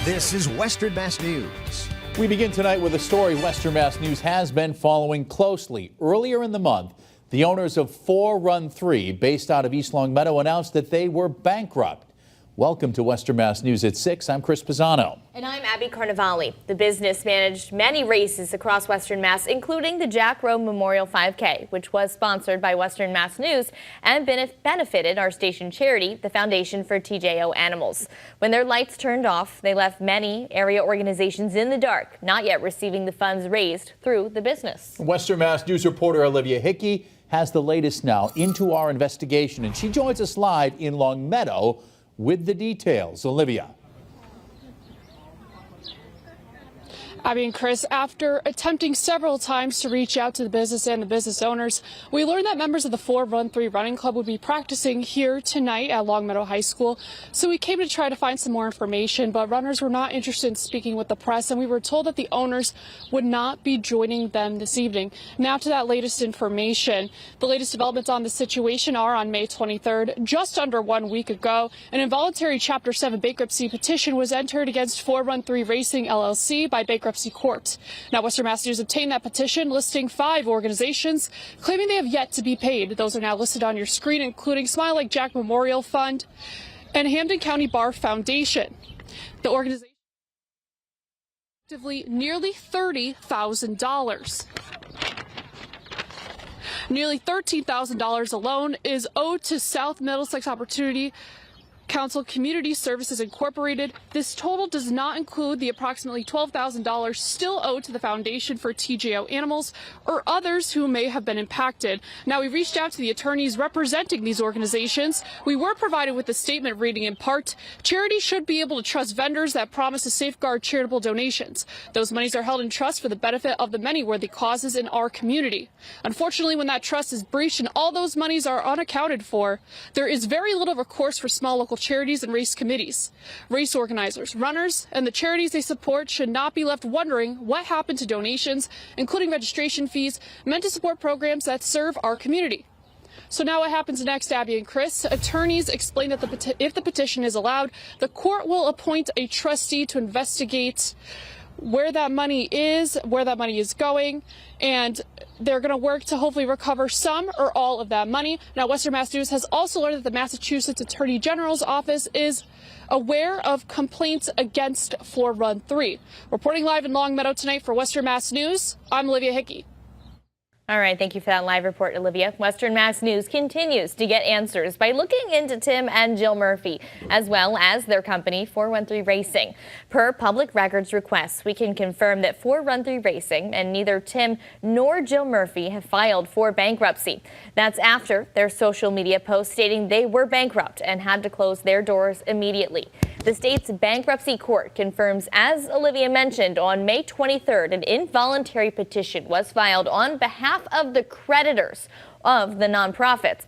This is Western Mass News. We begin tonight with a story Western Mass News has been following closely. Earlier in the month, the owners of 413, based out of East Longmeadow, announced that they were bankrupt. Welcome to Western Mass News at 6. I'm Chris Pisano. And I'm Abby Carnevale. The business managed many races across Western Mass, including the Jack Rowe Memorial 5K, which was sponsored by Western Mass News and benefited our station charity, the Foundation for TJO Animals. When their lights turned off, they left many area organizations in the dark, not yet receiving the funds raised through the business. Western Mass News reporter Olivia Hickey has the latest now into our investigation, and she joins us live in Longmeadow with the details. Olivia. Abby and Chris, after attempting several times to reach out to the business and the business owners, we learned that members of the 413 Running Club would be practicing here tonight at Longmeadow High School. So we came to try to find some more information, but runners were not interested in speaking with the press, and we were told that the owners would not be joining them this evening. Now to that latest information. The latest developments on the situation are on May 23rd, just under 1 week ago, an involuntary Chapter 7 bankruptcy petition was entered against 413 Racing LLC by bankruptcy court. Now, Western Mass News obtained that petition listing 5 organizations claiming they have yet to be paid. Those are now listed on your screen, including Smile Like Jack Memorial Fund and Hampden County Bar Foundation. The organization effectively nearly $30,000. Nearly $13,000 alone is owed to South Middlesex Opportunity Council Community Services Incorporated. This total does not include the approximately $12,000 still owed to the Foundation for TJO Animals or others who may have been impacted. Now, we reached out to the attorneys representing these organizations. We were provided with a statement reading in part, charities should be able to trust vendors that promise to safeguard charitable donations. Those monies are held in trust for the benefit of the many worthy causes in our community. Unfortunately, when that trust is breached and all those monies are unaccounted for, there is very little recourse for small local charities and race committees. Race organizers, runners, and the charities they support should not be left wondering what happened to donations, including registration fees, meant to support programs that serve our community. So now what happens next, Abby and Chris? Attorneys explain that if the petition is allowed, the court will appoint a trustee to investigate where that money is going, and they're going to work to hopefully recover some or all of that money. Now, Western Mass News has also learned that the Massachusetts Attorney General's office is aware of complaints against 413. Reporting live in Longmeadow tonight for Western Mass News, I'm Olivia Hickey. All right, thank you for that live report, Olivia. Western Mass News continues to get answers by looking into Tim and Jill Murphy, as well as their company, 413 Racing. Per public records requests, we can confirm that 413 Racing and neither Tim nor Jill Murphy have filed for bankruptcy. That's after their social media post stating they were bankrupt and had to close their doors immediately. The state's bankruptcy court confirms, as Olivia mentioned, on May 23rd, an involuntary petition was filed on behalf of the creditors of the nonprofits,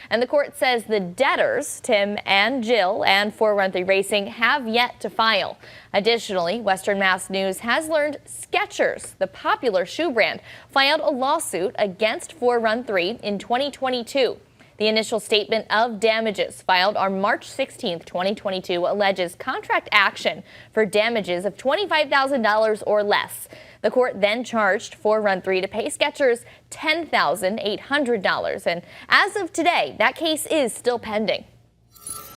and the court says the debtors, Tim and Jill and 413 Racing, have yet to file. Additionally, Western Mass News has learned Skechers, the popular shoe brand, filed a lawsuit against 413 in 2022. The initial statement of damages filed on March 16, 2022 alleges contract action for damages of $25,000 or less. The court then charged 413 to pay Skechers $10,800. And as of today, that case is still pending.